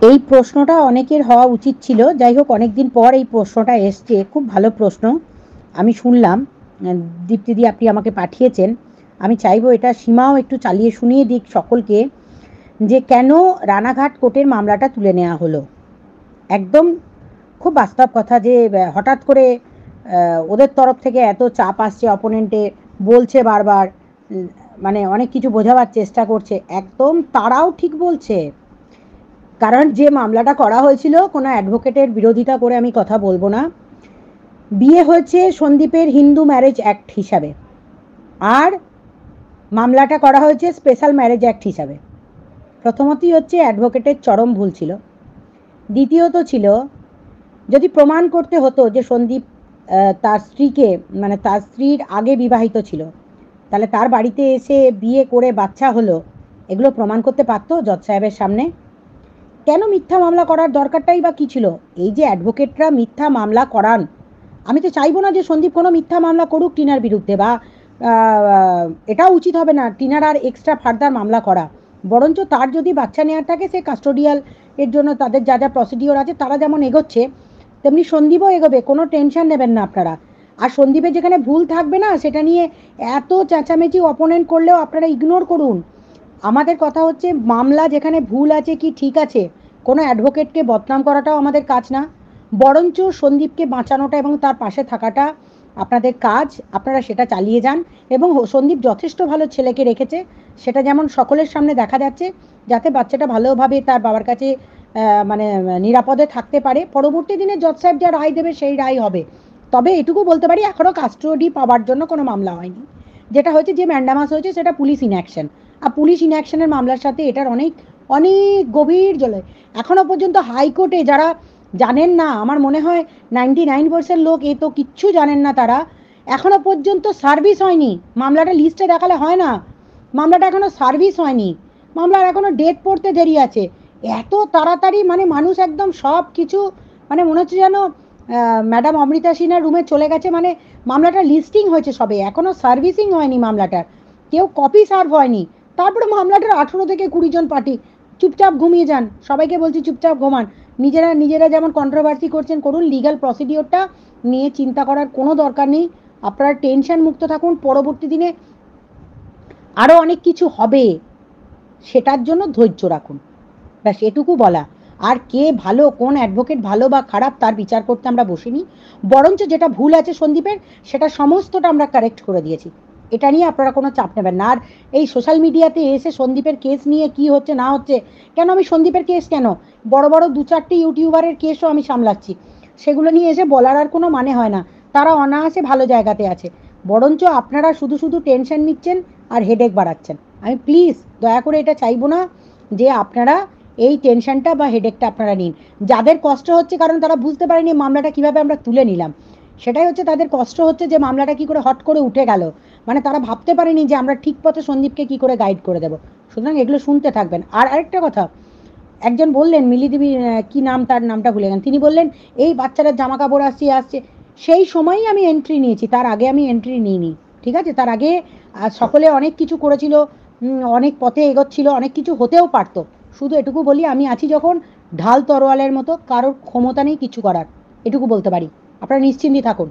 এই প্রশ্নটা অনেকের হওয়া উচিত ছিল। যাই হোক, অনেকদিন পর এই প্রশ্নটা এসছে। খুব ভালো প্রশ্ন আমি শুনলাম। দীপ্তিদি আপনি আমাকে পাঠিয়েছেন। আমি চাইবো এটা সীমাও একটু চালিয়ে শুনিয়ে দিক সকলকে, যে কেন রানাঘাট কোর্টের মামলাটা তুলে নেওয়া হলো। একদম খুব বাস্তব কথা যে হঠাৎ করে ওদের তরফ থেকে এত চাপ আসছে, অপোনেন্টে বলছে বারবার, মানে অনেক কিছু বোঝাবার চেষ্টা করছে, একদম তারাও ঠিক বলছে। কারণ যে মামলাটা করা হয়েছিল, কোনো অ্যাডভোকেটের বিরোধিতা করে আমি কথা বলবো না, বিয়ে হয়েছে সন্দীপের হিন্দু ম্যারেজ অ্যাক্ট হিসাবে, আর মামলাটা করা হয়েছে স্পেশাল ম্যারেজ অ্যাক্ট হিসাবে। প্রথমতই হচ্ছে অ্যাডভোকেটের চরম ভুল ছিল। দ্বিতীয়ত ছিল, যদি প্রমাণ করতে হতো যে সন্দীপ তার স্ত্রীকে, মানে তার স্ত্রীর আগে বিবাহিত ছিল, তাহলে তার বাড়িতে এসে বিয়ে করে বাচ্চা হলো, এগুলো প্রমাণ করতে পারতো জজ সাহেবের সামনে। কেন মিথ্যা মামলা করার দরকারটাই বা কী ছিল? এই যে অ্যাডভোকেটরা মিথ্যা মামলা করান, আমি তো চাইবো না যে সন্দীপ কোনো মিথ্যা মামলা করুক টিনার বিরুদ্ধে, বা এটাও উচিত হবে না টিনার আর এক্সট্রা ফার্দার মামলা করা। বরঞ্চ তার যদি বাচ্চা নেওয়ার থাকে, সে কাস্টোডিয়াল এর জন্য তাদের যা যা প্রসিডিওর আছে তারা যেমন এগোচ্ছে, তেমনি সন্দীপও এগোবে। কোনো টেনশন নেবেন না আপনারা। আর সন্দীপের যেখানে ভুল থাকবে না, সেটা নিয়ে এত চেঁচামেচি অপোনেন্ট করলেও আপনারা ইগনোর করুন। আমাদের কথা হচ্ছে, মামলা যেখানে ভুল আছে কি ঠিক আছে, কোনো অ্যাডভোকেটকে বদনাম করাটাও আমাদের কাজ না, বরঞ্চ সন্দীপকে বাঁচানোটা এবং তার পাশে থাকাটা আপনাদের কাজ। আপনারা সেটা চালিয়ে যান। এবং সন্দীপ যথেষ্ট ভালো ছেলেকে রেখেছে, সেটা যেমন সকলের সামনে দেখা যাচ্ছে, যাতে বাচ্চাটা ভালোভাবে তার বাবার কাছে মানে নিরাপদে থাকতে পারে। পরবর্তী দিনে জজ সাহেব যা রায় দেবে সেই রায় হবে। তবে এটুকু বলতে পারি, এখনও কাস্টোডি পাওয়ার জন্য কোনো মামলা হয়নি। যেটা হয়েছে, যে ম্যান্ডামাস হয়েছে, সেটা পুলিশ ইনঅ্যাকশন। আর পুলিশ ইনঅ্যাকশনের মামলার সাথে এটার অনেক অনেক গভীর জলে। এখনও পর্যন্ত হাইকোর্টে যারা জানেন না, আমার মনে হয় 99% লোক এ তো কিচ্ছু জানেন না তারা, এখনও পর্যন্ত সার্ভিস হয়নি। মামলাটা লিস্টে দেখালে হয় না, মামলাটা এখনও সার্ভিস হয়নি, মামলার এখনও ডেট পড়তে দেরি আছে। এত তাড়াতাড়ি মানে মানুষ একদম সব কিছু, মানে মনে হচ্ছে যেন ম্যাডাম অমৃতা সিনহার রুমে চলে গেছে। মানে মামলাটা লিস্টিং হয়েছে সবে, এখনও সার্ভিসিং হয়নি মামলাটার, কেউ কপি সার্ভ হয়নি। তারপরে মামলাটার 18 থেকে 20 জন পার্টি। চুপচাপ ঘুমিয়ে যান, সবাইকে বলছি চুপচাপ ঘুমান। নিজেরা নিজেরা যেমন কন্ট্রোভার্সি করছেন করুন, লিগ্যাল প্রসিডিওরটা নিয়ে চিন্তা করার কোনো দরকার নেই। আপনারা টেনশন মুক্ত থাকুন, পরবর্তী দিনে আরও অনেক কিছু হবে, সেটার জন্য ধৈর্য রাখুন। ব্যাস এটুকু বলা। আর কে ভালো, কোন অ্যাডভোকেট ভালো বা খারাপ, তার বিচার করতে আমরা বসিনি। বরঞ্চ যেটা ভুল আছে সন্দীপের, সেটা সমস্তটা আমরা কারেক্ট করে দিয়েছি। এটা নিয়ে আপনারা কোনো চাপ নেবেন না। আর এই সোশ্যাল মিডিয়াতে এসে সন্দীপের কেস নিয়ে কি হচ্ছে না হচ্ছে, কেন আমি সন্দীপের কেস কেন, বড় বড় 2-4টি ইউটিউবারের কেসও আমি সামলাচ্ছি, সেগুলো নিয়ে এসে বলার আর কোনো মানে হয় না। তারা অনায়াসে ভালো জায়গাতে আছে। বরঞ্চ আপনারা শুধু শুধু টেনশন নিচ্ছেন আর হেডেক বাড়াচ্ছেন। আমি প্লিজ দয়া করে এটা চাইবো না যে আপনারা এই টেনশনটা বা হেডেকটা আপনারা নিন। যাদের কষ্ট হচ্ছে, কারণ তারা বুঝতে পারেনি মামলাটা কিভাবে আমরা তুলে নিলাম, সেটাই হচ্ছে তাদের কষ্ট হচ্ছে, যে মামলাটা কি করে হট করে উঠে গেল। মানে তারা ভাবতে পারেনি যে আমরা ঠিক পথে সন্দীপকে কি করে গাইড করে দেবো। সুতরাং এগুলো শুনতে থাকবেন। আর আরেকটা কথা, একজন বললেন, মিলিদেবী কি নাম, তার নামটা ভুলে গেলেন, তিনি বললেন এই বাচ্চারা জামা কাপড় আসছে আসছে, সেই সময়ই আমি এন্ট্রি নিয়েছি, তার আগে আমি এন্ট্রি নিইনি। ঠিক আছে, তার আগে সকলে অনেক কিছু করেছিল, অনেক পথে এগোচ্ছিল, অনেক কিছু হতেও পারতো। শুধু এটুকু বলি, আমি আছি যখন ঢাল তরোয়ালের মতো, কারোর ক্ষমতা নেই কিছু করার, এটুকু বলতে পারি। আপনারা নিশ্চিন্তে থাকুন।